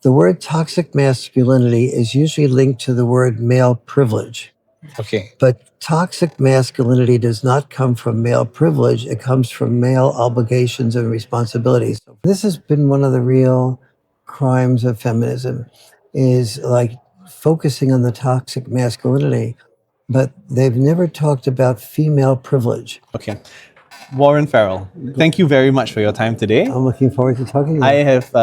The word toxic masculinity is usually linked to the word male privilege. Okay. But toxic masculinity does not come from male privilege. It comes from male obligations and responsibilities. This has been one of the real crimes of feminism, is like focusing on the toxic masculinity, but they've never talked about female privilege. Okay. Warren Farrell, thank you very much for your time today. I'm looking forward to talking to you. I have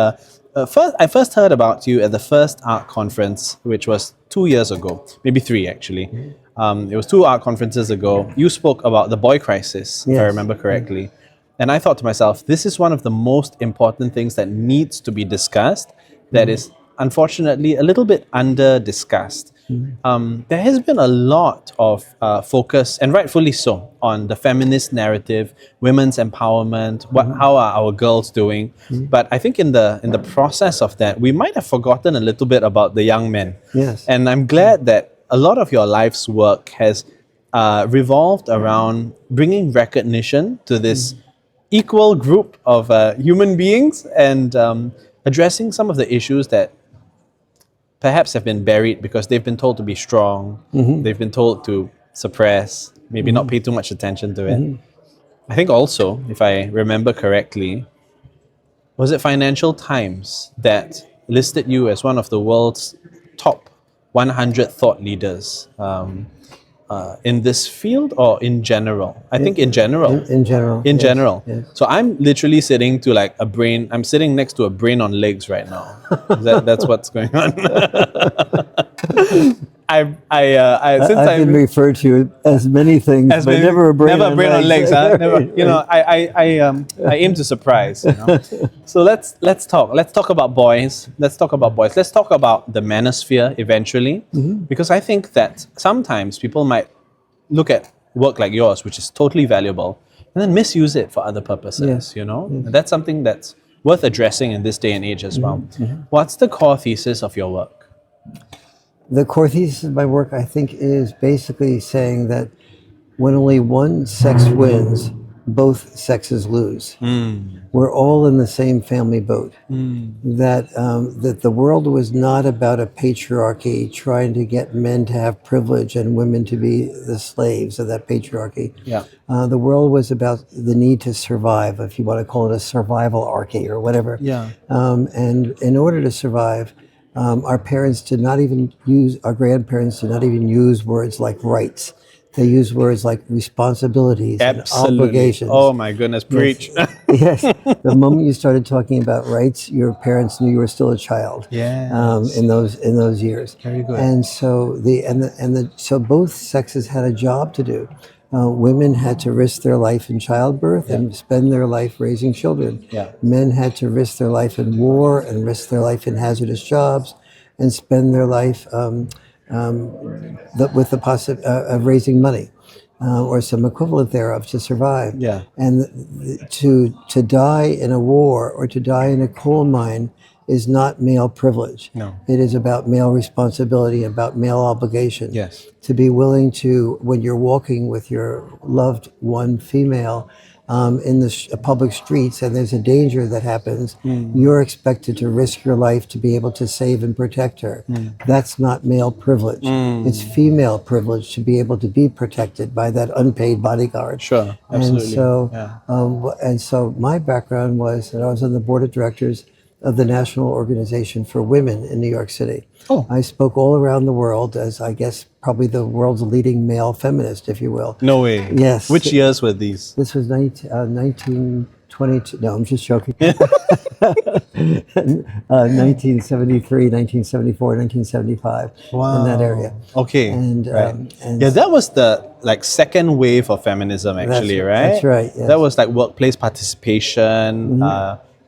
I first heard about you at the first art conference, which was 2 years ago, maybe 3 actually. It was 2 art conferences ago. You spoke about the boy crisis, if I Yes. remember correctly. And I thought to myself, this is one of the most important things that needs to be discussed, that is unfortunately a little bit under discussed. There has been a lot of focus, and rightfully so, on the feminist narrative, women's empowerment, how are our girls doing. But I think in the process of that, we might have forgotten a little bit about the young men. Yes. And I'm glad that a lot of your life's work has revolved around bringing recognition to this equal group of human beings, and addressing some of the issues that perhaps have been buried because they've been told to be strong, they've been told to suppress, maybe not pay too much attention to it. I think also, if I remember correctly, was it Financial Times that listed you as one of the world's top 100 thought leaders in this field, or in general? I think in general. In general. In yes, general. yes. So I'm literally sitting to like a brain, I'm sitting next to a brain on legs right now. That's what's going on. I've been referred to as many things, but never a brain on legs. Huh? Never, I aim to surprise. So let's talk about boys. Let's talk about the manosphere eventually, because I think that sometimes people might look at work like yours, which is totally valuable, and then misuse it for other purposes. Yes. And that's something that's worth addressing in this day and age as well. What's the core thesis of your work? The core thesis of my work, I think, is basically saying that when only one sex wins, both sexes lose. We're all in the same family boat. That the world was not about a patriarchy trying to get men to have privilege and women to be the slaves of that patriarchy. Yeah. The world was about the need to survive, if you want to call it a survival-archy or whatever. Yeah. And in order to survive, our grandparents did not even use words like rights. They use words like responsibilities and obligations. Oh my goodness, preach. Yes. The moment you started talking about rights, your parents knew you were still a child. Yes. In those years. Very good. And so so both sexes had a job to do. Women had to risk their life in childbirth and spend their life raising children. Yeah. Men had to risk their life in war and risk their life in hazardous jobs and spend their life with the possibility of raising money or some equivalent thereof to survive. Yeah. And to die in a war or to die in a coal mine is not male privilege. No. It is about male responsibility, about male obligation. Yes. To be willing to, when you're walking with your loved one female in the public streets and there's a danger that happens, you're expected to risk your life to be able to save and protect her. That's not male privilege. It's female privilege to be able to be protected by that unpaid bodyguard. Sure, absolutely. And so my background was that I was on the board of directors of the National Organization for Women in New York City. Oh. I spoke all around the world as, I guess, probably the world's leading male feminist, if you will. No way. Yes. Which years were these? This was 1922. No, I'm just joking. 1973, 1974, 1975. Wow. In that area. Okay. And, yeah, that was the second wave of feminism, actually, right? That's right. Yes. That was like workplace participation.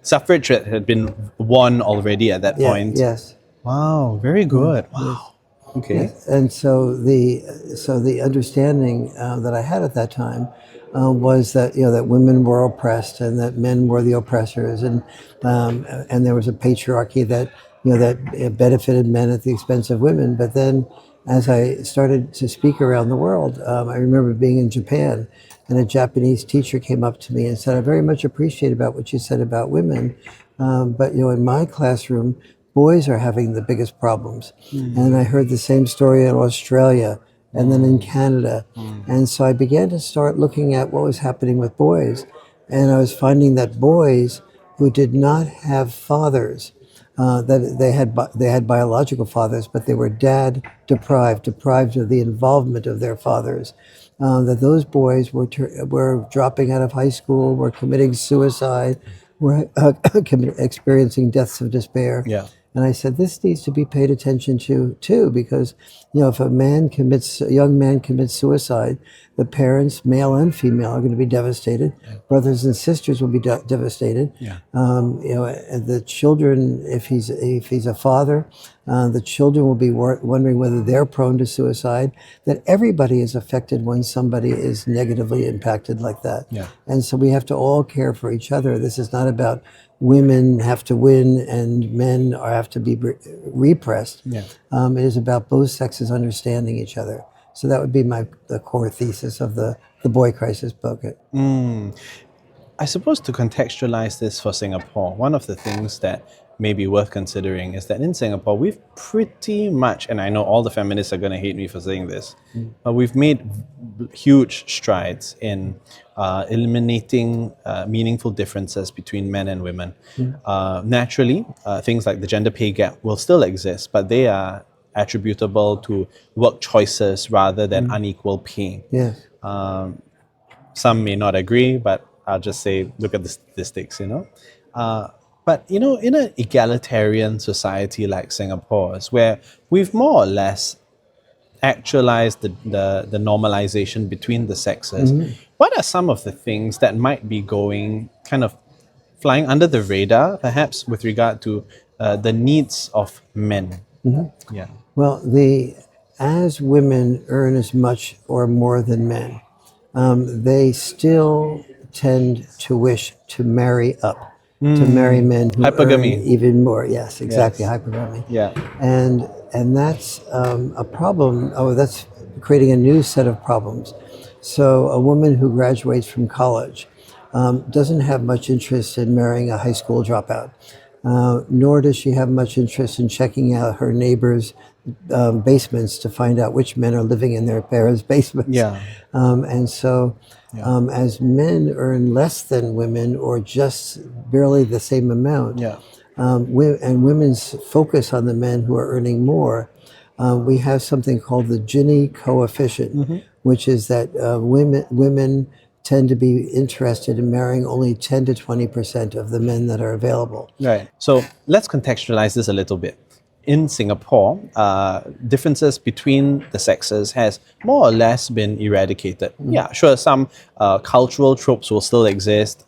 Suffrage had been won already at that point. Yes. Wow, very good. Wow. Yes. Okay. Yes. And so the understanding that I had at that time was that that women were oppressed and that men were the oppressors, and there was a patriarchy that that benefited men at the expense of women. But then, as I started to speak around the world, I remember being in Japan, and a Japanese teacher came up to me and said, "I very much appreciate about what you said about women, but in my classroom, boys are having the biggest problems. And I heard the same story in Australia and then in Canada. And so I began to start looking at what was happening with boys. And I was finding that boys who did not have fathers, that they had biological fathers, but they were dad deprived of the involvement of their fathers. That those boys were dropping out of high school, were committing suicide, were experiencing deaths of despair. Yeah. And I said, this needs to be paid attention to too, because if a young man commits suicide, the parents, male and female, are going to be devastated. Brothers and sisters will be devastated. Yeah. And the children, if he's a father, the children will be wondering whether they're prone to suicide. That everybody is affected when somebody is negatively impacted like that. Yeah. And so we have to all care for each other. This is not about women have to win and men have to be repressed. Yeah. It is about both sexes understanding each other. So that would be the core thesis of the Boy Crisis book. I suppose to contextualize this for Singapore, one of the things that may be worth considering is that in Singapore, we've pretty much, and I know all the feminists are going to hate me for saying this, but we've made huge strides in eliminating meaningful differences between men and women. Naturally, things like the gender pay gap will still exist, but they are attributable to work choices rather than unequal pay. Yes. Some may not agree, but I'll just say, look at the statistics, But, in an egalitarian society like Singapore's, where we've more or less actualized the normalization between the sexes, what are some of the things that might be kind of flying under the radar, perhaps with regard to the needs of men? Yeah. Well, as women earn as much or more than men, they still tend to wish to marry up, to marry men who Hypergamy. earn even more. Yes, exactly, Yes. hypergamy. Yeah. And that's a problem. That's creating a new set of problems. So a woman who graduates from college doesn't have much interest in marrying a high school dropout, nor does she have much interest in checking out her neighbors' basements to find out which men are living in their parents' basements. Yeah. And so as men earn less than women or just barely the same amount, Yeah. and women's focus on the men who are earning more, we have something called the Gini coefficient, which is that women tend to be interested in marrying only 10 to 20% of the men that are available. Right. So let's contextualize this a little bit. In Singapore, differences between the sexes has more or less been eradicated. Yeah, sure, some cultural tropes will still exist.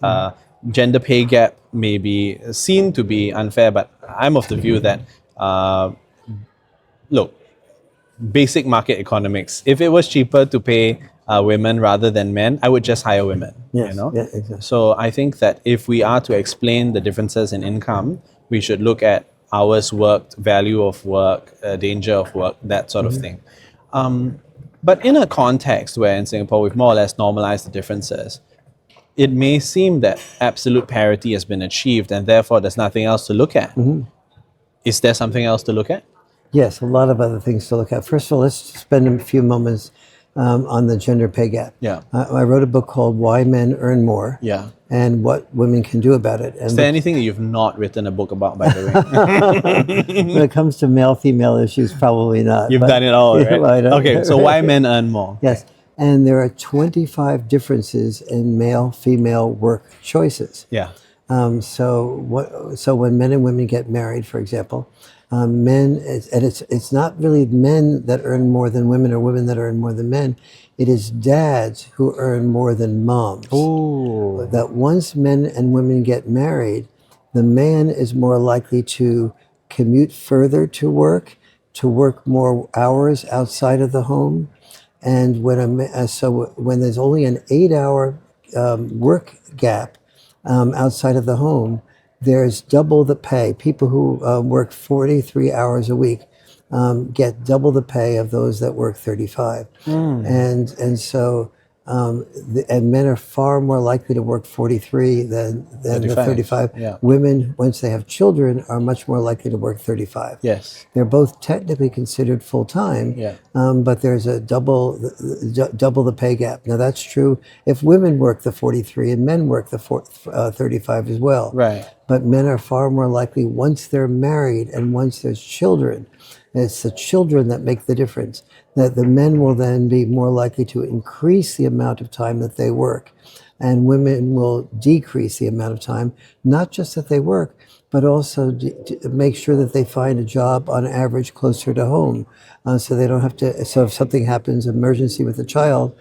Gender pay gap may be seen to be unfair, but I'm of the view that, look, basic market economics, if it was cheaper to pay women rather than men, I would just hire women. Yes, yeah, exactly. So I think that if we are to explain the differences in income, we should look at hours worked, value of work, danger of work, that sort of thing. But in a context where in Singapore we've more or less normalized the differences, it may seem that absolute parity has been achieved and therefore there's nothing else to look at. Is there something else to look at? Yes, a lot of other things to look at. First of all, let's spend a few moments on the gender pay gap. Yeah. I wrote a book called Why Men Earn More Yeah. and What Women Can Do About It. And Is there anything that you've not written a book about, by the way? when it comes to male-female issues, probably not. You've but- done it all, right? Yeah, right. Okay, so why men earn more? Yes, and there are 25 differences in male-female work choices. Yeah. So when men and women get married, for example, it's not really men that earn more than women or women that earn more than men. It is dads who earn more than moms. Ooh. That once men and women get married, the man is more likely to commute further to work more hours outside of the home. And when there's only an 8-hour work gap outside of the home, there's double the pay. People who work 43 hours a week get double the pay of those that work 35. And so and men are far more likely to work 43 than the 35. 35. Yeah. Women, once they have children, are much more likely to work 35. Yes. They're both technically considered full time, Yeah. but there's a double the pay gap. Now that's true if women work the 43 and men work the 35 as well. Right. But men are far more likely once they're married and once there's children. And it's the children that make the difference. That the men will then be more likely to increase the amount of time that they work, and women will decrease the amount of time, not just that they work, but also to make sure that they find a job on average closer to home, so they don't have to. So if something happens, emergency with a child,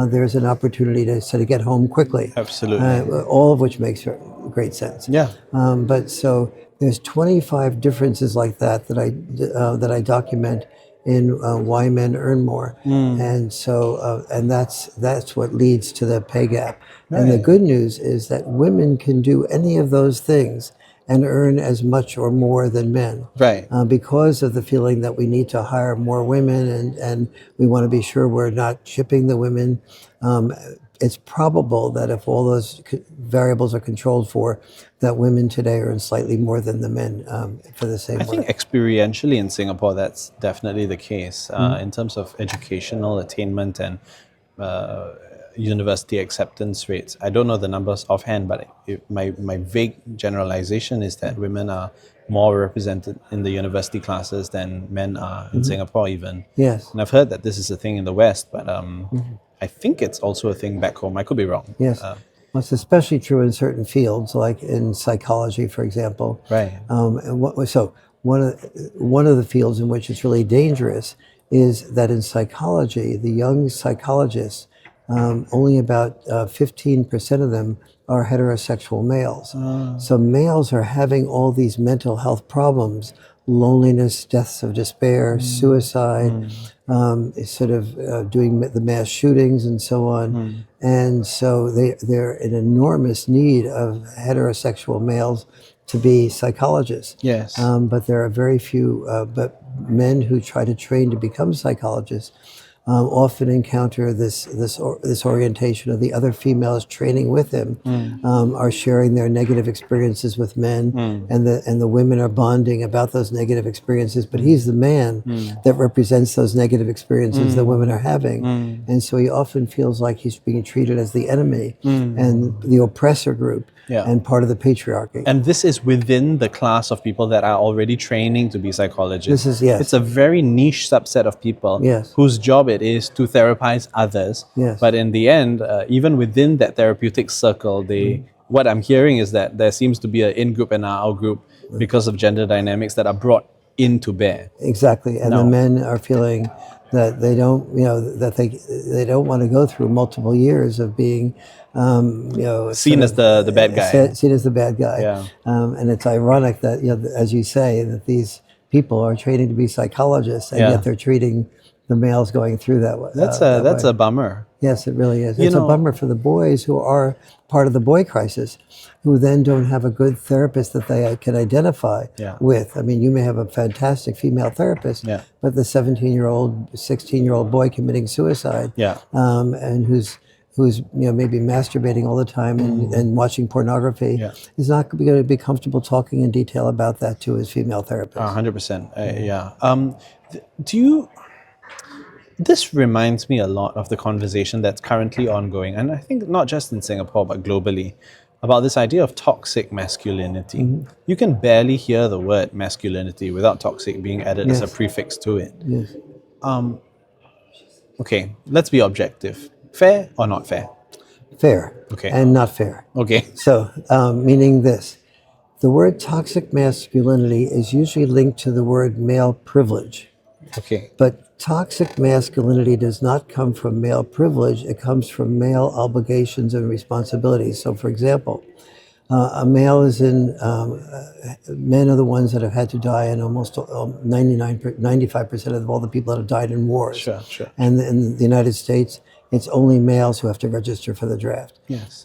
there's an opportunity to sort of get home quickly. Absolutely. All of which makes great sense. Yeah. But so there's 25 differences like that I document in Why Men Earn More, and so and that's what leads to the pay gap. And the Right. good news is that women can do any of those things and earn as much or more than men, Right. because of the feeling that we need to hire more women, and we want to be sure we're not shipping the women. It's probable that if all those variables are controlled for, that women today earn slightly more than the men for the same I think work. experientially in Singapore, that's definitely the case. Mm-hmm. In terms of educational attainment and uh, university acceptance rates, I don't know the numbers offhand, but my vague generalization is that women are more represented in the university classes than men are in Singapore even. Yes. And I've heard that this is a thing in the West, but I think it's also a thing back home. I could be wrong. Yes. Well, it's especially true in certain fields, like in psychology, for example. Right. So one of the fields in which it's really dangerous is that in psychology, the young psychologists, only about 15% of them are heterosexual males. So males are having all these mental health problems, loneliness, deaths of despair, suicide, sort of doing the mass shootings and so on. And so they're in enormous need of heterosexual males to be psychologists. Yes. But there are very few but men who try to train to become psychologists often encounter this orientation of the other females training with him are sharing their negative experiences with men, and the women are bonding about those negative experiences. But he's the man that represents those negative experiences the women are having, and so he often feels like he's being treated as the enemy and the oppressor group. Yeah. And part of the patriarchy. And this is within the class of people that are already training to be psychologists. Yes. It's a very niche subset of people Yes. whose job it is to therapize others. Yes. But in the end, even within that therapeutic circle, what I'm hearing is that there seems to be an in-group and an out-group because of gender dynamics that are brought into bear. Exactly, and the men are feeling that they don't, that they don't want to go through multiple years of being, Seen as the bad guy. seen as the bad guy. Yeah. And it's ironic that, as you say, that these people are training to be psychologists, and yet they're treating the males going through that way. That's a bummer. Yes, it really is. It's a bummer for the boys who are part of the boy crisis, who then don't have a good therapist that they can identify with. I mean, you may have a fantastic female therapist, but the 17-year-old, 16-year-old boy committing suicide, and who's maybe masturbating all the time and watching pornography, is not going to be comfortable talking in detail about that to his female therapist. 100%. Yeah. Do you? This reminds me a lot of the conversation that's currently ongoing, and I think not just in Singapore but globally, about this idea of toxic masculinity. You can barely hear the word masculinity without toxic being added as a prefix to it. Yes. Okay, let's be objective. Fair or not fair? Fair. Okay. And not fair. Okay. So, meaning this. The word toxic masculinity is usually linked to the word male privilege. Okay. But toxic masculinity does not come from male privilege. It comes from male obligations and responsibilities. So, for example, a male is in, men are the ones that have had to die in almost 95% of all the people that have died in wars. Sure. And in the United States, it's only males who have to register for the draft. Yes.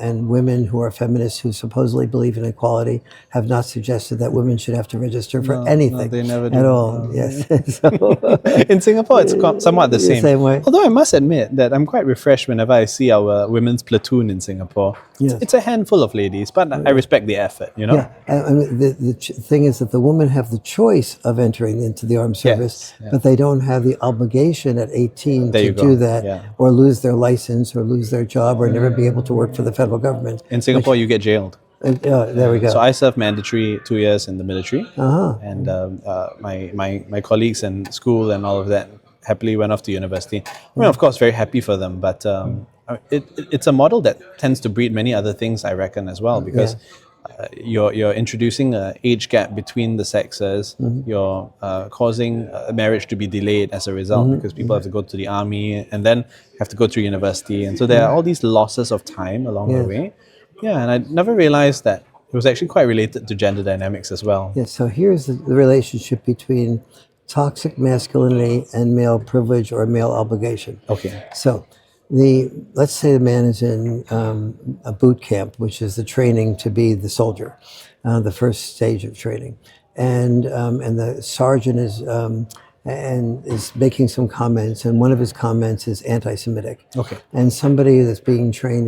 And women who are feminists who supposedly believe in equality have not suggested that women should have to register for anything they never do. at all. No. Yes. So, In Singapore, it's somewhat the same. same way. Although I must admit that I'm quite refreshed whenever I see our women's platoon in Singapore. Yes. It's a handful of ladies, but I respect the effort, you know? Yeah, I mean, the thing is that the women have the choice of entering into the armed service, Yes, yeah. but they don't have the obligation at 18 There to you go, do that, yeah. or lose their license, or lose their job, or never be able to work for the federal government. In Singapore, you get jailed. There we go. So I served mandatory 2 years in the military, Uh-huh. and my colleagues in school and all of that happily went off to university. I mean, of course, very happy for them, but it's a model that tends to breed many other things, I reckon, as well, because you're introducing an age gap between the sexes. You're causing marriage to be delayed as a result, because people have to go to the army and then have to go through university, and so there are all these losses of time along the way. Yeah, and I never realized that it was actually quite related to gender dynamics as well. Yeah, so here's the relationship between toxic masculinity and male privilege or male obligation. Okay. So, let's say the man is in a boot camp, which is the training to be the soldier, the first stage of training, and the sergeant is making some comments, and one of his comments is anti-Semitic. Okay. And somebody that's being trained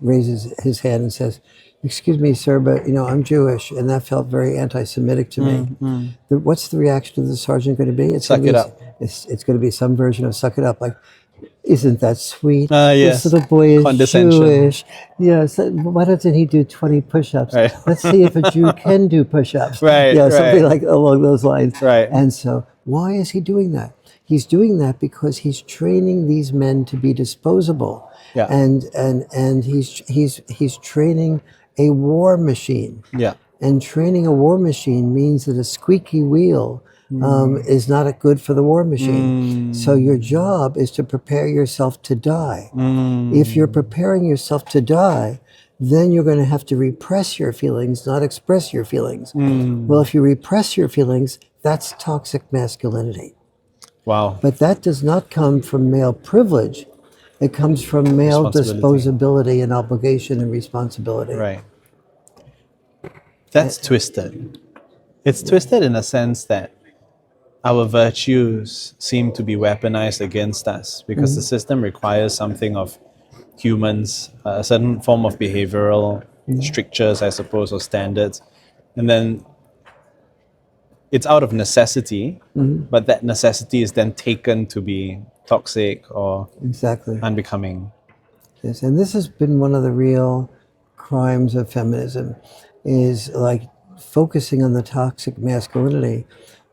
raises his hand and says, "Excuse me, sir, but I'm Jewish," and that felt very anti-Semitic to me. What's the reaction of the sergeant going to be? Suck it up. It's going to be some version of "suck it up," like, "Isn't that sweet? Yes. This little boy is Condescension. Jewish. Yes. Why doesn't he do 20 push-ups? Right. Let's see if a Jew can do push-ups." Right, Something right. like along those lines. Right. And so, why is he doing that? He's doing that because he's training these men to be disposable. Yeah. And he's training a war machine. Yeah. And training a war machine means that a squeaky wheel is not good for the war machine. So your job is to prepare yourself to die. If you're preparing yourself to die, then you're going to have to repress your feelings, not express your feelings. Well, if you repress your feelings, that's toxic masculinity. Wow. But that does not come from male privilege. It comes from male disposability and obligation and responsibility. Right. That's twisted. It's twisted in a sense that our virtues seem to be weaponized against us because the system requires something of humans, a certain form of behavioral strictures, I suppose, or standards. And then it's out of necessity, but that necessity is then taken to be toxic or unbecoming. Yes, and this has been one of the real crimes of feminism, is like focusing on the toxic masculinity,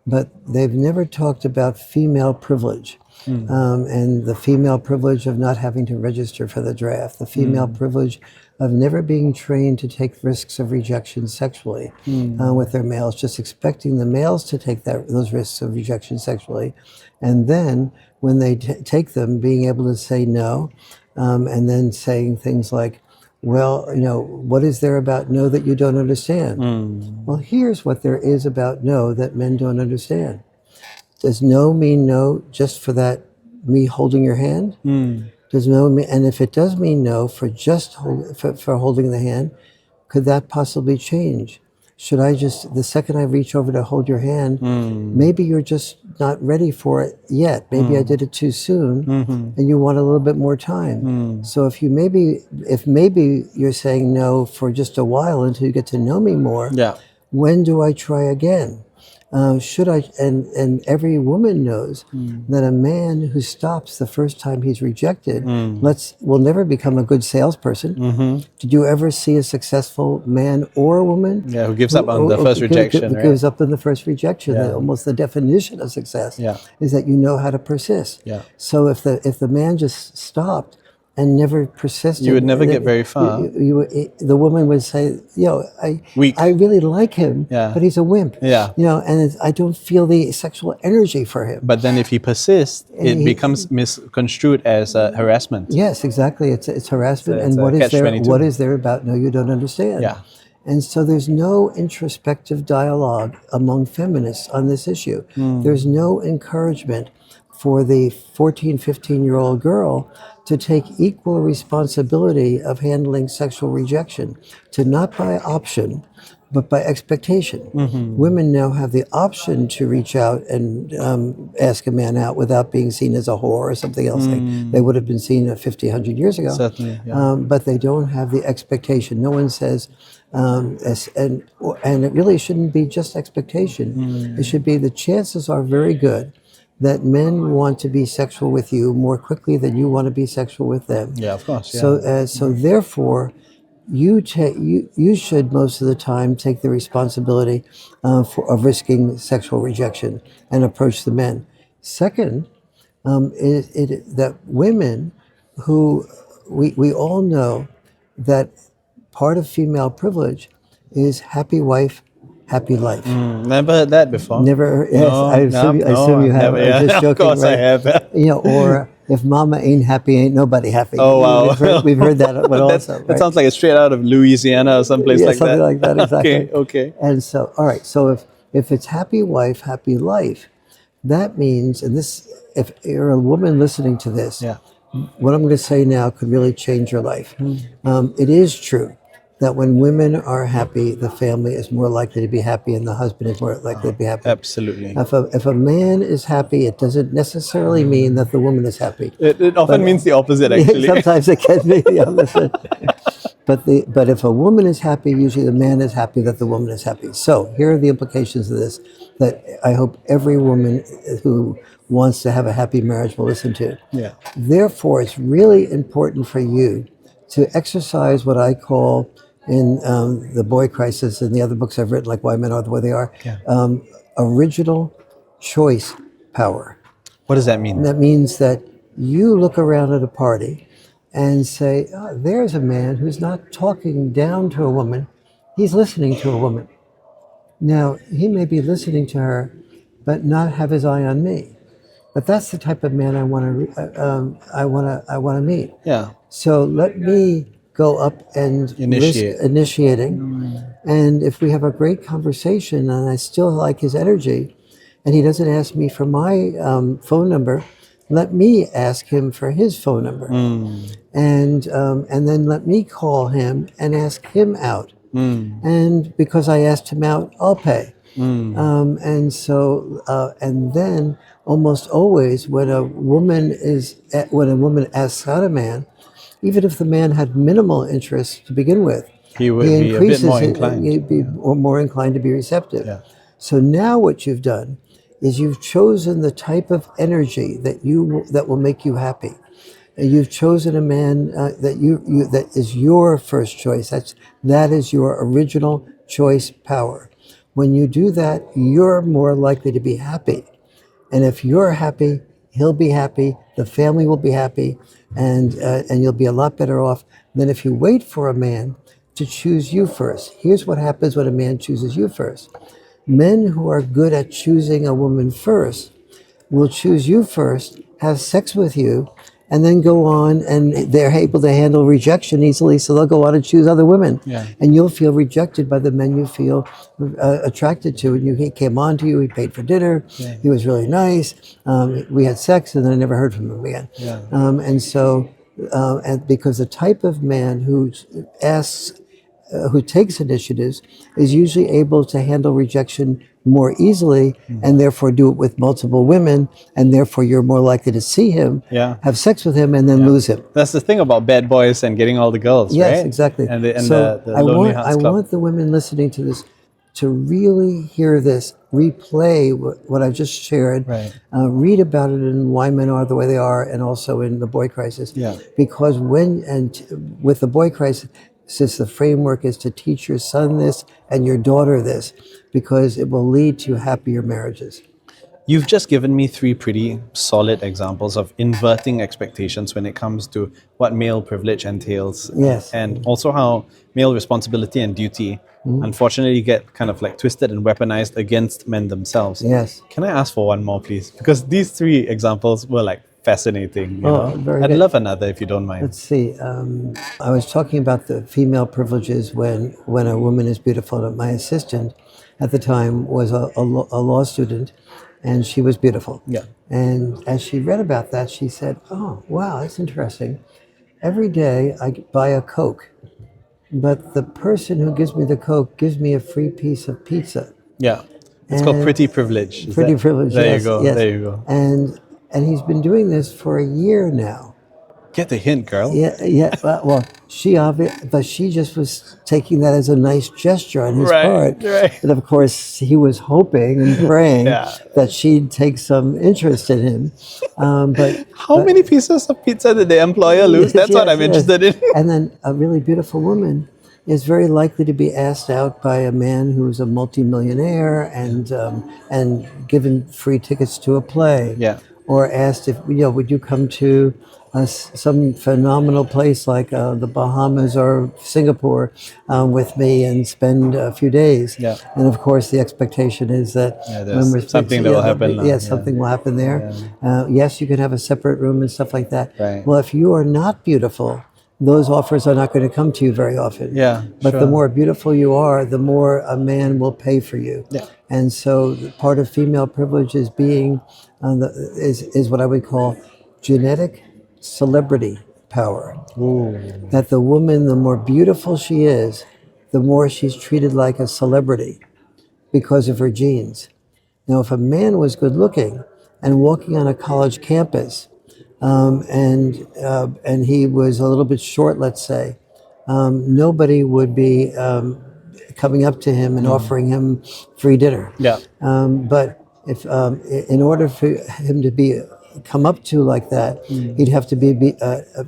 but they've never talked about female privilege. And the female privilege of not having to register for the draft, the female privilege of never being trained to take risks of rejection sexually with their males, just expecting the males to take those risks of rejection sexually. And then when they take them, being able to say no, and then saying things like, well, what is there about no that you don't understand? Well, here's what there is about no that men don't understand. Does no mean no just for that, me holding your hand? Does no mean, and if it does mean no for just for holding the hand, could that possibly change? Should I just, the second I reach over to hold your hand, maybe you're just not ready for it yet. Maybe I did it too soon, and you want a little bit more time. So if maybe you're saying no for just a while until you get to know me more, when do I try again? Should I? And every woman knows that a man who stops the first time he's rejected will never become a good salesperson. Did you ever see a successful man or woman who gives up on the first rejection? Who gives up on the first rejection. Almost the definition of success is that you know how to persist. So if the man just stopped and never persisted, you would never get very far. The woman would say, Weak. I really like him, but he's a wimp. And I don't feel the sexual energy for him. But then if he persists, it becomes misconstrued as harassment. Yes, exactly. It's harassment. It's and what is there? catch-22. What is there about no, you don't understand? And so there's no introspective dialogue among feminists on this issue. There's no encouragement for the 14, 15-year-old girl to take equal responsibility of handling sexual rejection, to not by option, but by expectation. Women now have the option to reach out and ask a man out without being seen as a whore or something else like they would have been seen 50, 100 years ago. Certainly, yeah. But they don't have the expectation. No one says, and it really shouldn't be just expectation. It should be the chances are very good that men want to be sexual with you more quickly than you want to be sexual with them. Yeah, of course. Yeah. So therefore, you should most of the time take the responsibility of risking sexual rejection and approach the men. Second, that women who we all know that part of female privilege is happy wife, happy life. Never heard that before. Never. Yes, No, I assume you have. never, I'm yeah. just joking. Of course, right? I have. Or if mama ain't happy, ain't nobody happy. Oh, wow. We've heard that one That's- also. That right? sounds like it's straight out of Louisiana or someplace Yeah, like something that. like that, exactly. Okay. And so, all right. So if it's happy wife, happy life, that means, and this, if you're a woman listening to this, Yeah. what I'm going to say now could really change your life. It is true that when women are happy, the family is more likely to be happy, and the husband is more likely to be happy. Absolutely. If a man is happy, it doesn't necessarily mean that the woman is happy. It often means the opposite, actually. Sometimes it can be the opposite. But if a woman is happy, usually the man is happy that the woman is happy. So here are the implications of this that I hope every woman who wants to have a happy marriage will listen to. Yeah. Therefore, it's really important for you to exercise what I call in The Boy Crisis and the other books I've written, like Why Men Are the Way They Are, original choice power. What does that mean? That means that you look around at a party and say, oh, there's a man who's not talking down to a woman, he's listening to a woman. Now, he may be listening to her, but not have his eye on me. But that's the type of man I want to meet. Yeah. So let me go up and Initiate. risk initiating. And if we have a great conversation and I still like his energy, and he doesn't ask me for my phone number, let me ask him for his phone number. And then let me call him and ask him out. And because I asked him out, I'll pay. And then almost always when a woman asks out a man, even if the man had minimal interest to begin with, He would be a bit more inclined. He'd be more inclined to be receptive. Yeah. So now what you've done is you've chosen the type of energy that will make you happy. And you've chosen a man that is your first choice. That is your original choice power. When you do that, you're more likely to be happy. And if you're happy, he'll be happy, the family will be happy, and you'll be a lot better off than if you wait for a man to choose you first. Here's what happens when a man chooses you first. Men who are good at choosing a woman first will choose you first, have sex with you, and then go on, and they're able to handle rejection easily, so they'll go on and choose other women. Yeah. And you'll feel rejected by the men you feel attracted to. And he came on to you, he paid for dinner, he was really nice, we had sex, and then I never heard from him again. Yeah. And because the type of man who takes initiatives is usually able to handle rejection more easily and therefore do it with multiple women, and therefore you're more likely to see him, have sex with him, and then lose him. That's the thing about bad boys and getting all the girls, right? Yes, exactly. And the I Lonely Hearts Club. want the women listening to this to really hear this, replay what I just shared, read about it in Why Men Are the Way They Are, and also in The Boy Crisis. Yeah. Because with The Boy Crisis, the framework is to teach your son this and your daughter this, because it will lead to happier marriages. You've just given me 3 pretty solid examples of inverting expectations when it comes to what male privilege entails. Yes. And also how male responsibility and duty unfortunately get kind of like twisted and weaponized against men themselves. Yes. Can I ask for one more, please? Because these 3 examples were like fascinating. You Oh, know, very I'd good. love another if you don't mind. Let's see. I was talking about the female privileges when a woman is beautiful. My assistant at the time was a law student, and she was beautiful. Yeah. And as she read about that, she said, "Oh, wow, that's interesting. Every day I buy a Coke, but the person who gives me the Coke gives me a free piece of pizza." Yeah. It's called And pretty privilege. Is pretty that? privilege, There you yes, go. yes. There you go. And he's been doing this for a year now. Get the hint, girl. Yeah, yeah. Well, but she just was taking that as a nice gesture on his Right. part. Right. But of course, he was hoping and praying Yeah. that she'd take some interest in him. How many pieces of pizza did the employer lose? That's what I'm Yes. interested in. And then a really beautiful woman is very likely to be asked out by a man who's a multimillionaire and given free tickets to a play. Yeah. Or asked if, would you come to some phenomenal place like the Bahamas or Singapore with me and spend a few days. Yeah. And of course, the expectation is that there's something that will happen now. Yes, something will happen there. Yes, you can have a separate room and stuff like that. Right. Well, if you are not beautiful, those offers are not going to come to you very often. Yeah, But sure. the more beautiful you are, the more a man will pay for you. Yeah. And so part of female privilege is being is what I would call genetic celebrity power. Ooh. That the woman, the more beautiful she is, the more she's treated like a celebrity because of her genes. Now, if a man was good looking and walking on a college campus, and he was a little bit short, let's say, nobody would be coming up to him and offering him free dinner. Yeah. But if in order for him to be come up to like that, he'd have to be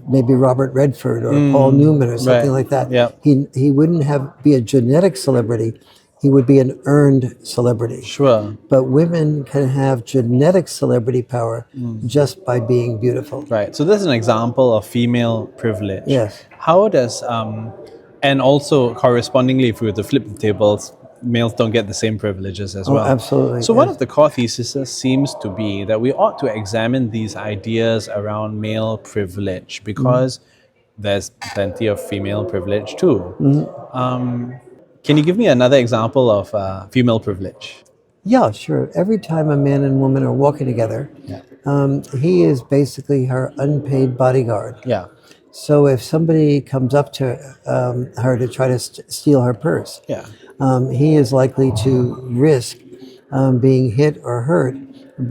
maybe Robert Redford or Paul Newman or something Right. like that. Yeah. He wouldn't be a genetic celebrity. He would be an earned celebrity. Sure. But women can have genetic celebrity power just by being beautiful. Right. So this is an example of female privilege. Yes. How does and also correspondingly, if we were to flip the tables, males don't get the same privileges as well. Absolutely. So one yes. of the core theses seems to be that we ought to examine these ideas around male privilege because there's plenty of female privilege too. Can you give me another example of female privilege? Yeah, sure. Every time a man and woman are walking together, he is basically her unpaid bodyguard. Yeah. So if somebody comes up to her to try to steal her purse, Yeah. He is likely to risk being hit or hurt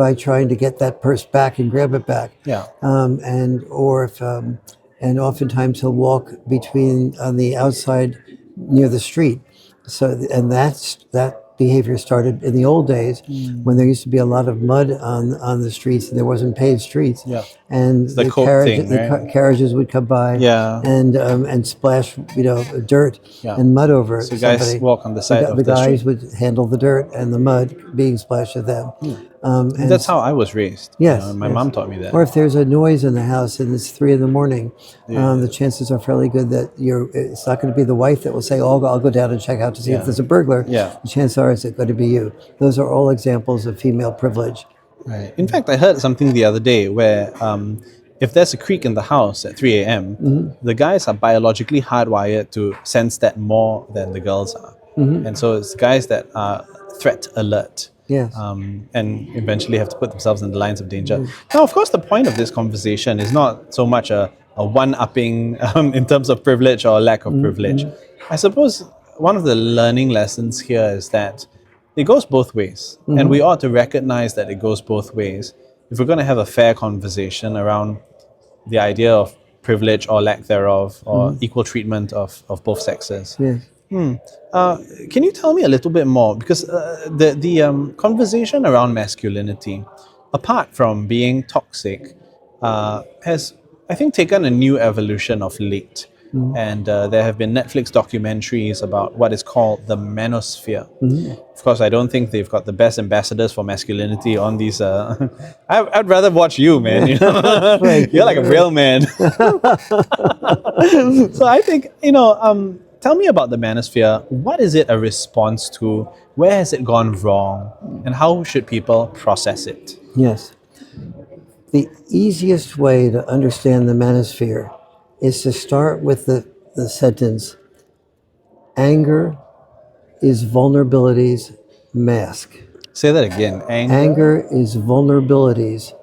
by trying to get that purse back and grab it back. Yeah. And oftentimes he'll walk between on the outside near the street. So that behavior started in the old days when there used to be a lot of mud on the streets and there wasn't paved streets. Yeah. And the coat thing, right? carriages would come by Yeah. and splash dirt Yeah. and mud over So somebody. guys walk on the side of the the guys street. would handle the dirt and the mud being splashed at them. And That's how I was raised. Yes, My yes. mom taught me that. Or if there's a noise in the house and it's 3 a.m, the chances are fairly good that it's not going to be the wife that will say, "Oh, I'll go down and check out to see if there's a burglar." Yeah. The chances are it's going to be you. Those are all examples of female privilege. Right. In fact, I heard something the other day where if there's a creak in the house at 3 a.m., the guys are biologically hardwired to sense that more than the girls are. And so it's guys that are threat alert. Yes. And eventually have to put themselves in the lines of danger. Now, of course, the point of this conversation is not so much a one-upping in terms of privilege or lack of privilege. I suppose one of the learning lessons here is that it goes both ways. And we ought to recognize that it goes both ways if we're going to have a fair conversation around the idea of privilege or lack thereof or equal treatment of both sexes. Yes. Can you tell me a little bit more? Because the conversation around masculinity, apart from being toxic, has, I think, taken a new evolution of late. And there have been Netflix documentaries about what is called the Manosphere. Of course, I don't think they've got the best ambassadors for masculinity on these. I'd rather watch you, man. You're like a real man. So I think, tell me about the Manosphere. What is it a response to? Where has it gone wrong? And how should people process it? Yes. The easiest way to understand the manosphere is to start with the sentence, anger is vulnerability's mask. Say that again. Anger. Anger is vulnerability's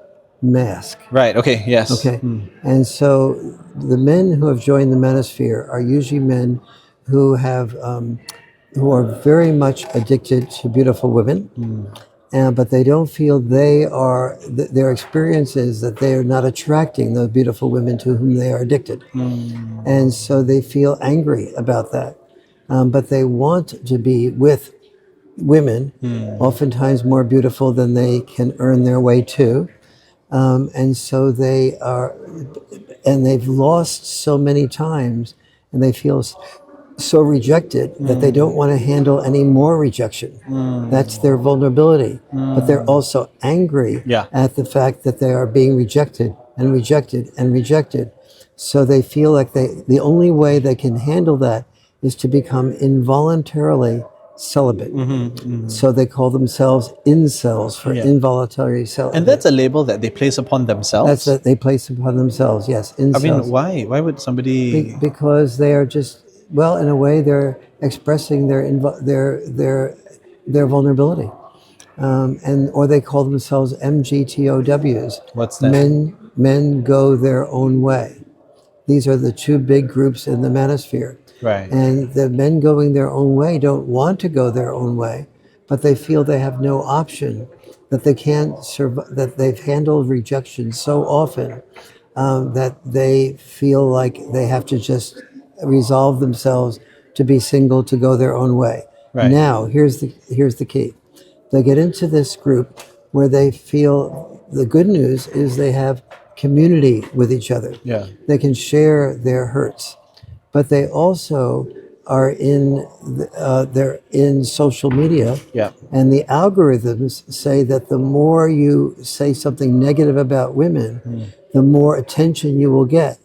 mask. Right. Okay. Yes. Okay. And so the men who have joined the manosphere are usually men who have who are very much addicted to beautiful women, but they don't feel their experience is that they are not attracting those beautiful women to whom they are addicted. And so they feel angry about that. But they want to be with women, oftentimes more beautiful than they can earn their way to. And so they've lost so many times, and they feel so rejected that they don't want to handle any more rejection. That's their vulnerability. But they're also angry Yeah. at the fact that they are being rejected and rejected and rejected. So they feel like the only way they can handle that is to become involuntarily celibate. So they call themselves incels for involuntary celibate. And that's a label that they place upon themselves. That's that they place upon themselves. Yes, incels. I mean, why? Why would somebody? Because they are just, well, in a way, they're expressing their vulnerability, or they call themselves MGTOWs. What's that? Men go their own way. These are the two big groups in the manosphere. Right. And the men going their own way don't want to go their own way, but they feel they have no option, that they can't survive, that they've handled rejection so often that they feel like they have to just resolve themselves to be single, to go their own way. Right. Now, here's the key. They get into this group where they feel the good news is they have community with each other. Yeah. They can share their hurts, but they also are they're in social media. Yeah. And the algorithms say that the more you say something negative about women, the more attention you will get.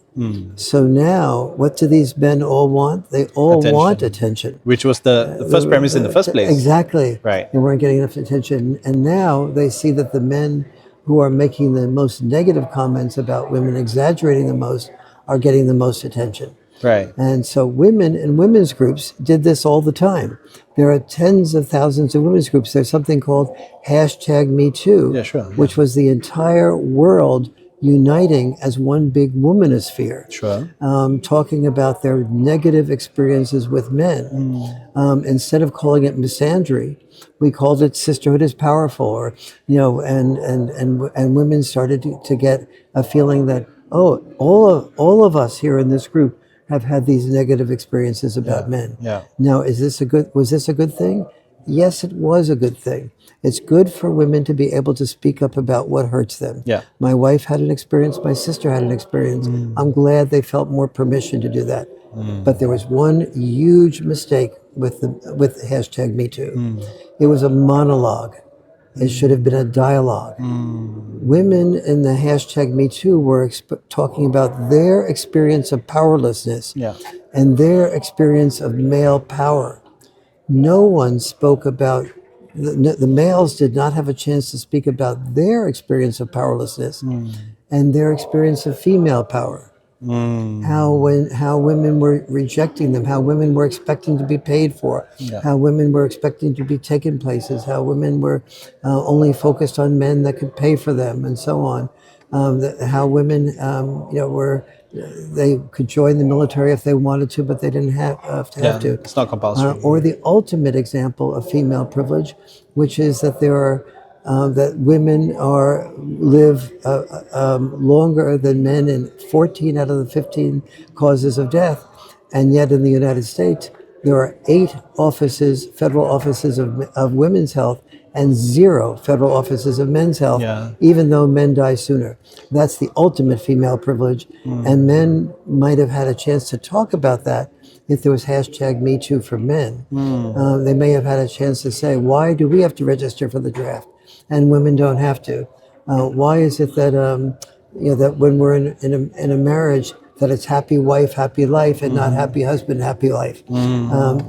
So now, what do these men all want? They all want attention. Which was the first premise in the first place. Exactly. Right. They weren't getting enough attention. And now they see that the men who are making the most negative comments about women, exaggerating the most, are getting the most attention. Right. And so women and women's groups did this all the time. There are tens of thousands of women's groups. There's something called #MeToo, Yeah, sure. which was the entire world uniting as one big womanosphere, Sure. talking about their negative experiences with men. Instead of calling it misandry, we called it sisterhood is powerful, or and women started to get a feeling that all of us here in this group have had these negative experiences about men. Yeah. Now, was this a good thing? Yes, it was a good thing. It's good for women to be able to speak up about what hurts them. Yeah. My wife had an experience, my sister had an experience. I'm glad they felt more permission to do that. But there was one huge mistake with #MeToo. It was a monologue. It should have been a dialogue. Women in the #MeToo were talking about their experience of powerlessness Yeah. and their experience of male power. No one spoke about, the males did not have a chance to speak about their experience of powerlessness and their experience of female power. How women were rejecting them, how women were expecting to be paid for, how women were expecting to be taken places, how women were only focused on men that could pay for them, and so on. How women, they could join the military if they wanted to, but they didn't have to. It's not compulsory. Or the ultimate example of female privilege, which is that that women live longer than men in 14 out of the 15 causes of death, and yet in the United States there are 8 federal offices of women's health, and 0 federal offices of men's health, even though men die sooner. That's the ultimate female privilege, and men might have had a chance to talk about that if there was #MeToo for men. They may have had a chance to say, why do we have to register for the draft and women don't have to? Why is it that that when we're in a marriage, that it's happy wife, happy life, and not happy husband, happy life?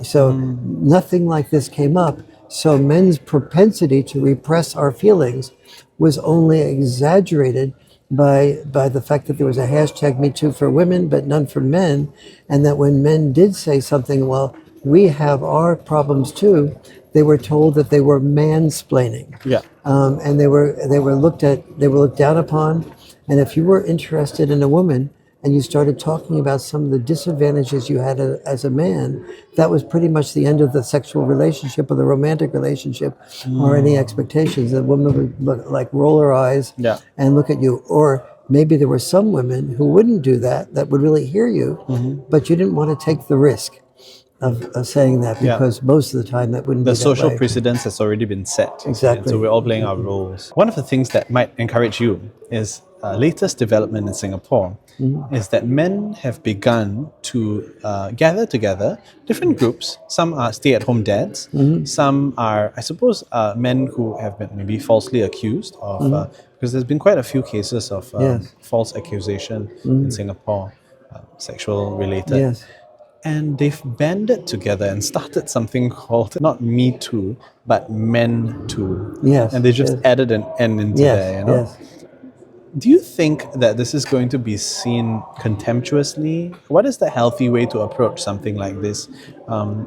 So nothing like this came up. So men's propensity to repress our feelings was only exaggerated by the fact that there was a hashtag Me Too for women, but none for men, and that when men did say something, well, we have our problems too, they were told that they were mansplaining, Yeah. and they were looked down upon. And if you were interested in a woman and you started talking about some of the disadvantages you had as a man, that was pretty much the end of the sexual relationship or the romantic relationship or any expectations. The woman would like roll her eyes Yeah. and look at you. Or maybe there were some women who wouldn't do that, that would really hear you, but you didn't want to take the risk of saying that Yeah. because most of the time that wouldn't The be that social way. precedence has already been set. And Exactly. so we're all playing our roles. One of the things that might encourage you is latest development in Singapore is that men have begun to gather together different groups. Some are stay-at-home dads. Some are, I suppose, men who have been maybe falsely accused of, because there's been quite a few cases of Yes. false accusation in Singapore, sexual related. Yes. And they've banded together and started something called not Me Too, but Men Too. Yes. And they just Yes. added an N into Yes. there, you know? Yes. Do you think that this is going to be seen contemptuously? What is the healthy way to approach something like this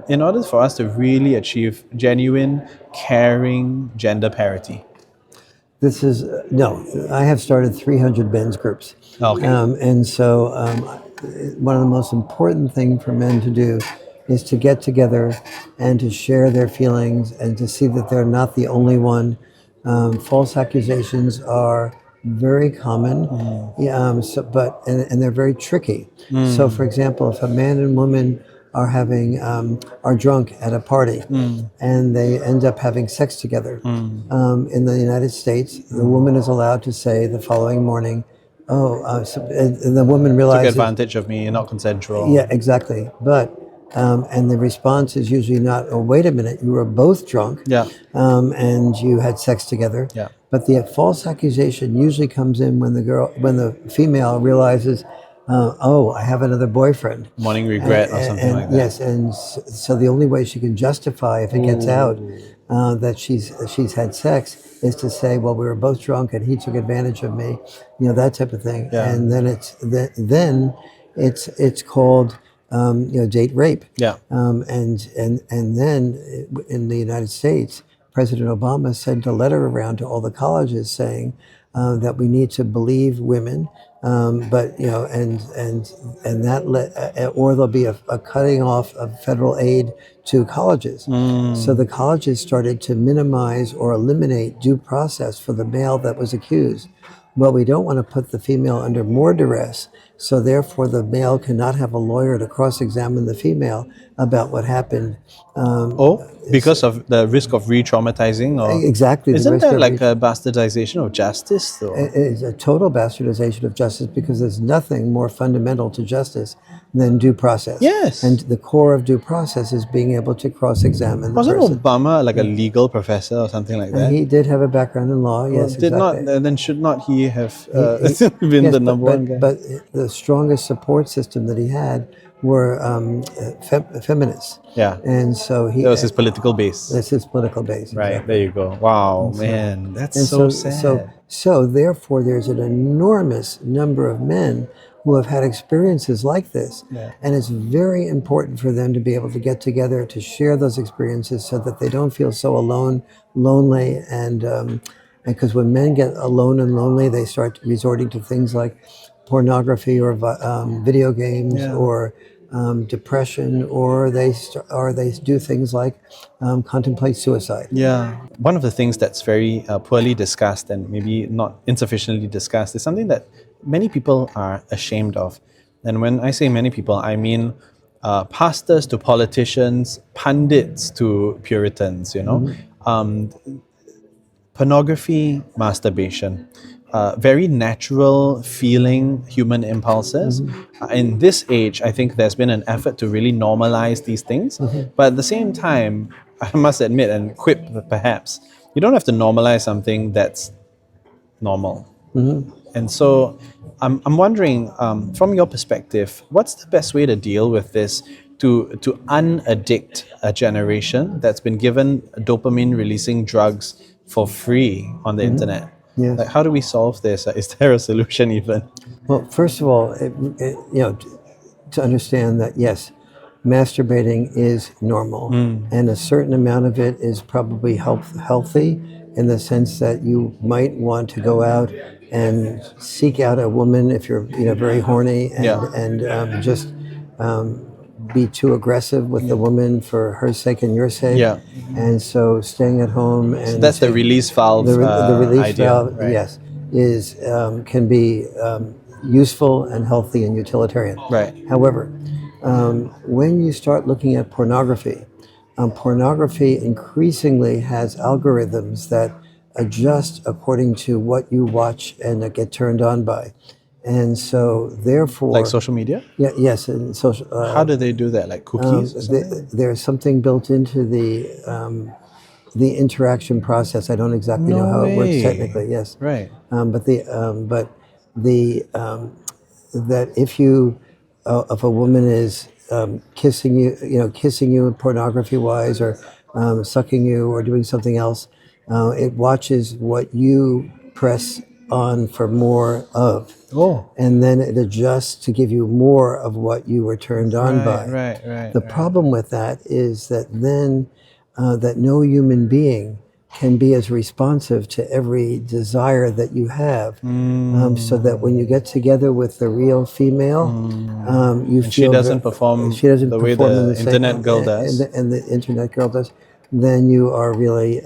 in order for us to really achieve genuine, caring gender parity? This is no. I have started 300 men's groups, Okay. and so one of the most important things for men to do is to get together and to share their feelings and to see that they're not the only one. False accusations are very common, yeah, and they're very tricky. So, for example, if a man and woman are having are drunk at a party and they end up having sex together. In the United States, the woman is allowed to say the following morning, and the woman Took realizes, advantage of me, not consensual. yeah, exactly. But and the response is usually not, oh, wait a minute, you were both drunk, Yeah. and you had sex together. Yeah. But the false accusation usually comes in when the female realizes, oh, I have another boyfriend. Morning regret or something like that. Yes, and so the only way she can justify if it gets out that she's had sex is to say, well, we were both drunk and he took advantage of me, that type of thing. Yeah. And then it's called date rape. Yeah. And then in the United States, President Obama sent a letter around to all the colleges saying that we need to believe women, but or there'll be a cutting off of federal aid to colleges. So the colleges started to minimize or eliminate due process for the male that was accused. Well, we don't want to put the female under more duress, so therefore the male cannot have a lawyer to cross-examine the female about what happened. Because of the risk of re-traumatizing, or Exactly. The isn't risk that of like a bastardization of justice, though? It's a total bastardization of justice because there's nothing more fundamental to justice than due process. Yes. And the core of due process is being able to cross-examine the Wasn't person. Obama like a legal professor or something like that? He did have a background in law, yes, Did exactly. not, then should not he have been Yes, the number one guy? But the strongest support system that he had were feminists. Yeah. And so That was his political base. That's his political base. Right, exactly. there you go. Wow, man, that's And so sad. So therefore, there's an enormous number of men who have had experiences like this. Yeah. And it's very important for them to be able to get together to share those experiences so that they don't feel so alone, lonely, and because when men get alone and lonely, they start resorting to things like pornography or video games Yeah. or depression, or they do things like contemplate suicide. Yeah. One of the things that's very poorly discussed and maybe not insufficiently discussed is something that many people are ashamed of. And when I say many people, I mean pastors to politicians, pundits to Puritans, pornography, masturbation. Very natural feeling human impulses. In this age, I think there's been an effort to really normalize these things. But at the same time, I must admit and quip perhaps, you don't have to normalize something that's normal. And so I'm wondering, from your perspective, what's the best way to deal with this to unaddict a generation that's been given dopamine releasing drugs for free on the internet? Yes. Like, how do we solve this? Is there a solution even? Well, first of all, to understand that yes, masturbating is normal, and a certain amount of it is probably healthy in the sense that you might want to go out and seek out a woman if you're very horny and Yeah. just be too aggressive with the woman for her sake and your sake. Yeah. And so staying at home and That's the release valve the release idea, valve, right? yes, is can be useful and healthy and utilitarian. Right. However, when you start looking at pornography, pornography increasingly has algorithms that adjust according to what you watch and get turned on by. And so, therefore, Like social media? yeah, yes, and social. How do they do that? Like cookies or something? There's something built into the interaction process. I don't exactly know No how it works way. technically. Yes, Right. but the that if a woman is kissing you, kissing you pornography wise, or sucking you, or doing something else, it watches what you press on for more of. Oh. And then it adjusts to give you more of what you were turned on by. Right. The problem with that is that then that no human being can be as responsive to every desire that you have, so that when you get together with the real female, you And she feel doesn't perform she doesn't the way perform in the the same internet girl does. and the internet girl does. Then you are really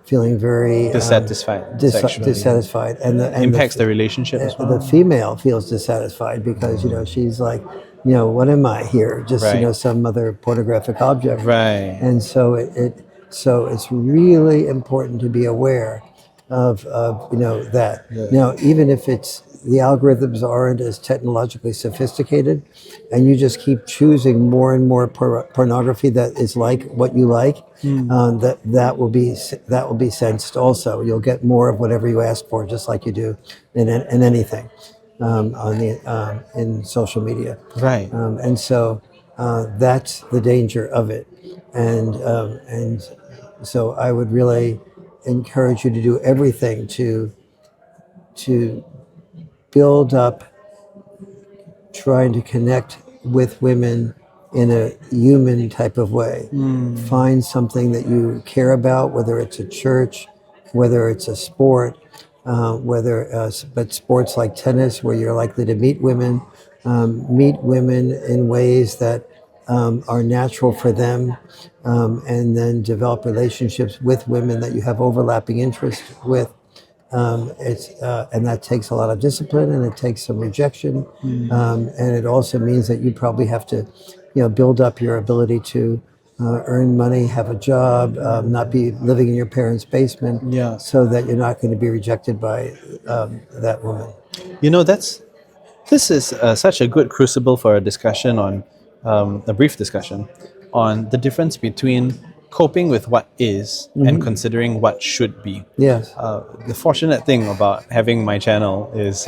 feeling very Dissatisfied sexually. dissatisfied, and Impacts the relationship as well. the female feels dissatisfied because she's like, what am I here? Just Right. some other pornographic object. Right. And so so it's really important to be aware of that. Now, even if the algorithms aren't as technologically sophisticated, and you just keep choosing more and more pornography that is like what you like, that will be sensed also. You'll get more of whatever you ask for, just like you do in anything on in social media. Right. And so that's the danger of it. And so I would really encourage you to do everything to build up trying to connect with women in a human type of way. Find something that you care about, whether it's a church, whether it's a sport, but sports like tennis, where you're likely to meet women in ways that are natural for them, and then develop relationships with women that you have overlapping interests with. And that takes a lot of discipline, and it takes some rejection, and it also means that you probably have to, build up your ability to earn money, have a job, not be living in your parents' basement, Yeah. so that you're not going to be rejected by that woman. This is such a good crucible for a discussion on a brief discussion on the difference between coping with what is and considering what should be. Yes. The fortunate thing about having my channel is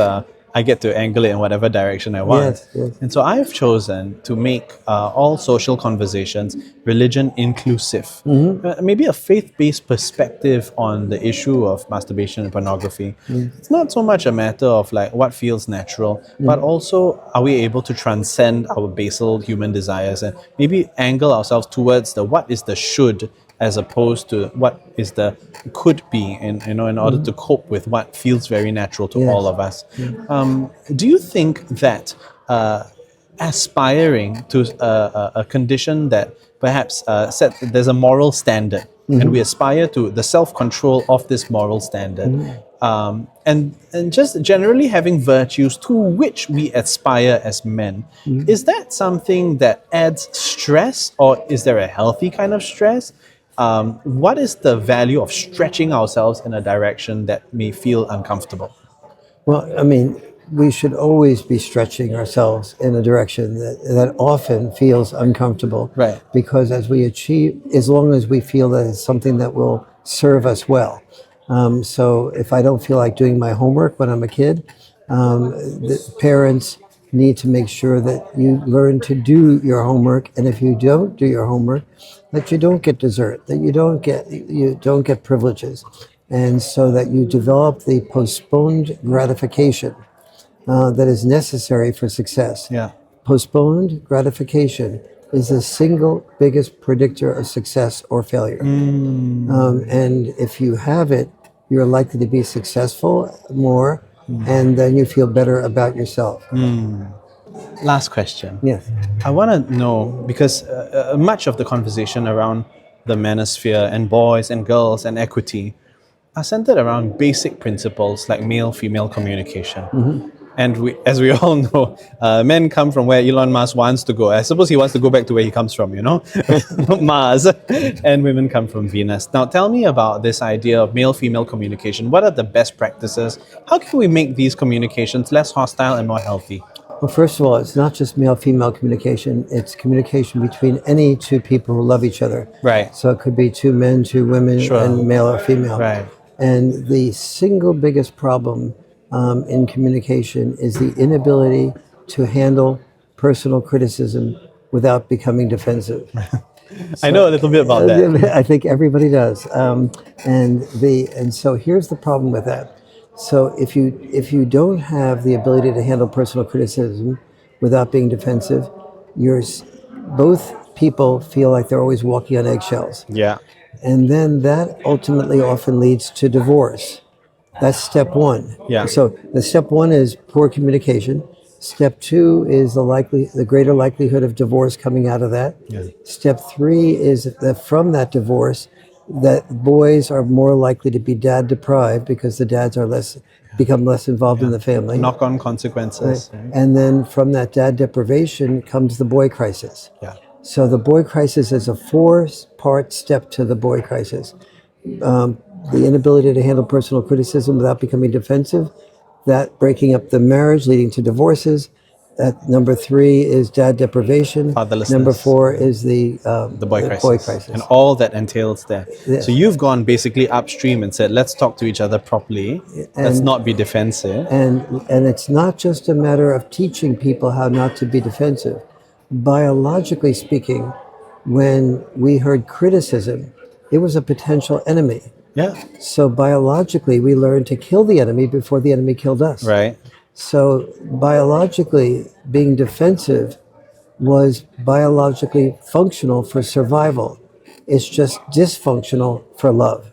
I get to angle it in whatever direction I want. Yes. And so I've chosen to make all social conversations religion inclusive. Maybe a faith-based perspective on the issue of masturbation and pornography. It's not so much a matter of like what feels natural, but also are we able to transcend our basal human desires and maybe angle ourselves towards the what is the should as opposed to what is the could be, in order to cope with what feels very natural to all of us. Do you think that aspiring to a condition that perhaps there's a moral standard, and we aspire to the self-control of this moral standard, and just generally having virtues to which we aspire as men, is that something that adds stress, or is there a healthy kind of stress? What is the value of stretching ourselves in a direction that may feel uncomfortable? Well, I mean, we should always be stretching ourselves in a direction that often feels uncomfortable. Right. Because as long as we feel that it's something that will serve us well. So if I don't feel like doing my homework when I'm a kid, the parents need to make sure that you learn to do your homework. And if you don't do your homework, that you don't get dessert, that you don't get privileges. And so that you develop the postponed gratification that is necessary for success. Yeah. Postponed gratification is the single biggest predictor of success or failure. And if you have it, you're likely to be successful more, and then you feel better about yourself. Last question. Yes. I want to know, because much of the conversation around the manosphere and boys and girls and equity are centered around basic principles like male-female communication. And as we all know, men come from where Elon Musk wants to go. I suppose he wants to go back to where he comes from, Mars. And women come from Venus. Now, tell me about this idea of male-female communication. What are the best practices? How can we make these communications less hostile and more healthy? Well, first of all, it's not just male-female communication. It's communication between any two people who love each other. Right. So it could be two men, two women, Sure. and male or female. Right. And the single biggest problem in communication is the inability to handle personal criticism without becoming defensive. I know a little bit about that. I think everybody does. And so here's the problem with that. So if you don't have the ability to handle personal criticism without being defensive, both people feel like they're always walking on eggshells. Yeah. And then that ultimately often leads to divorce. That's step one. Yeah. So the step one is poor communication. Step two is the greater likelihood of divorce coming out of that. Yeah. Step three is that from that divorce, that boys are more likely to be dad deprived because the dads are become less involved in the family. Knock-on consequences. Right? And then from that dad deprivation comes the boy crisis. Yeah. So the boy crisis is a 4-part step to the boy crisis. The inability to handle personal criticism without becoming defensive, that breaking up the marriage leading to divorces. Number 3 is dad deprivation. Fatherlessness. Number 4 is the boy crisis. And all that entails there. Yes. So you've gone basically upstream and said, let's talk to each other properly. Let's not be defensive. And it's not just a matter of teaching people how not to be defensive. Biologically speaking, when we heard criticism, it was a potential enemy. Yeah. So biologically, we learned to kill the enemy before the enemy killed us. Right. So biologically, being defensive was biologically functional for survival. It's just dysfunctional for love.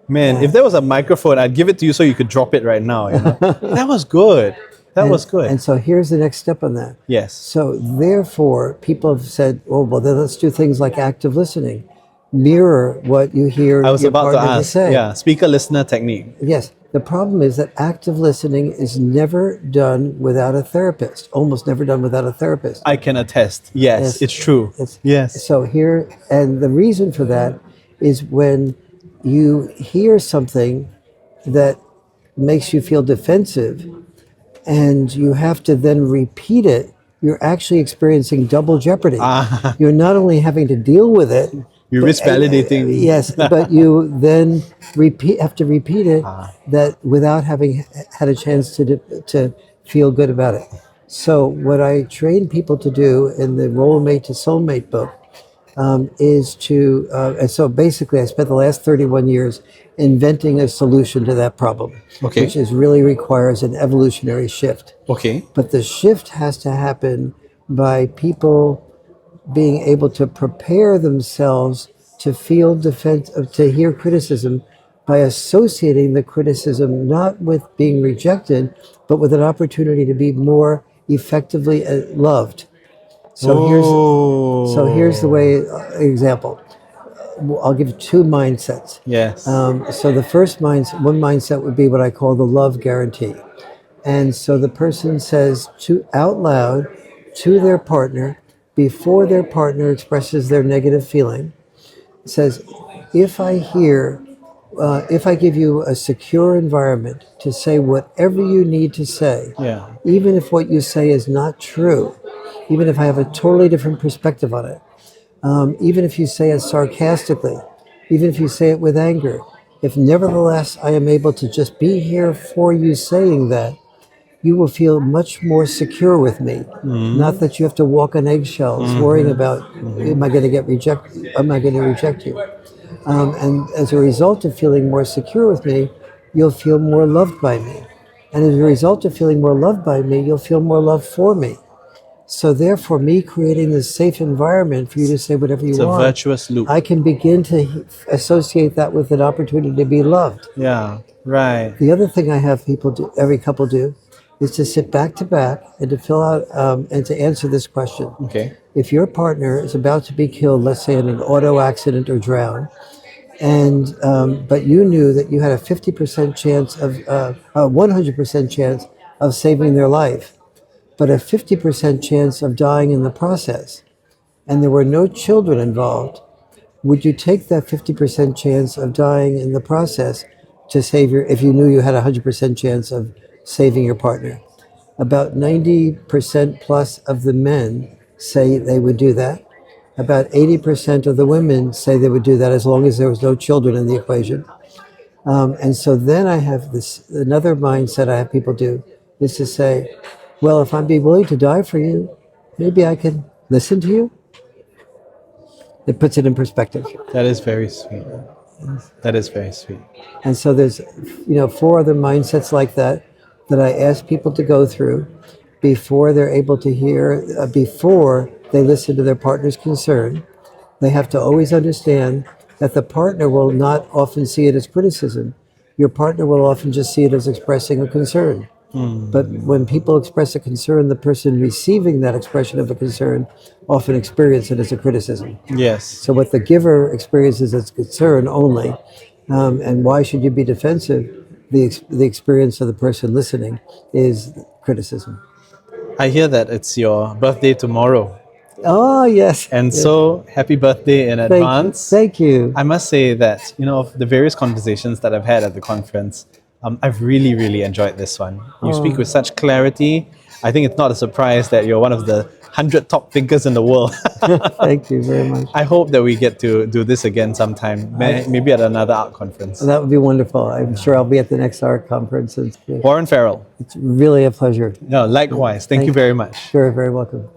Man, if there was a microphone, I'd give it to you so you could drop it right now. That was good. That was good. And so here's the next step on that. Yes. So therefore, people have said, oh, well, then let's do things like active listening. Mirror what you hear I was your about to partner ask. say. Yeah, speaker-listener technique. Yes. The problem is that active listening is never done without a therapist, almost never done without a therapist. I can attest. Yes, it's true. Yes. So here, and the reason for that is when you hear something that makes you feel defensive and you have to then repeat it, you're actually experiencing double jeopardy. You're not only having to deal with it, You're risk validating. yes, but you then have to repeat it that without having had a chance to feel good about it. So what I train people to do in the Role Mate to Soulmate book is to, and so basically I spent the last 31 years inventing a solution to that problem, Okay. which really requires an evolutionary shift. Okay. But the shift has to happen by people being able to prepare themselves to feel to hear criticism by associating the criticism not with being rejected, but with an opportunity to be more effectively loved. So here's the way example. I'll give 2 mindsets. Yes. So the first one mindset would be what I call the love guarantee. And so the person says out loud to their partner, before their partner expresses their negative feeling, says, if I give you a secure environment to say whatever you need to say, Yeah. even if what you say is not true, even if I have a totally different perspective on it, even if you say it sarcastically, even if you say it with anger, if nevertheless I am able to just be here for you saying that, you will feel much more secure with me. Not that you have to walk on eggshells, worrying about, am I going to reject you? And as a result of feeling more secure with me, you'll feel more loved by me. And as a result of feeling more loved by me, you'll feel more love for me. So therefore, me creating this safe environment for you to say whatever It's you a want, virtuous loop. I can begin to associate that with an opportunity to be loved. Yeah, right. The other thing I have people do, every couple do, is to sit back to back and to fill out and to answer this question. Okay. If your partner is about to be killed, let's say in an auto accident or drown, and but you knew that you had a 50% chance of, a 100% chance of saving their life, but a 50% chance of dying in the process, and there were no children involved, would you take that 50% chance of dying in the process to save your, if you knew you had a 100% chance of saving your partner? About 90% plus of the men say they would do that. About 80% of the women say they would do that as long as there was no children in the equation. And so then I have this, another mindset I have people do is to say, well, if I'd be willing to die for you, maybe I can listen to you. It puts it in perspective. That is very sweet. That is very sweet. And so there's, 4 other mindsets like that that I ask people to go through before they're able to hear, before they listen to their partner's concern. They have to always understand that the partner will not often see it as criticism. Your partner will often just see it as expressing a concern. But when people express a concern, the person receiving that expression of a concern often experiences it as a criticism. Yes. So what the giver experiences as concern only, and why should you be defensive? The experience of the person listening is criticism. I hear that it's your birthday tomorrow. Oh yes. And Yes. so, happy birthday in advance. Thank you. I must say that, of the various conversations that I've had at the conference, I've really, really enjoyed this one. You speak with such clarity. I think it's not a surprise that you're one of the 100 top thinkers in the world. Thank you very much. I hope that we get to do this again sometime, maybe at another art conference. That would be wonderful. I'm sure I'll be at the next art conference. Warren Farrell. It's really a pleasure. No, likewise. Thank you very much. Sure, very welcome.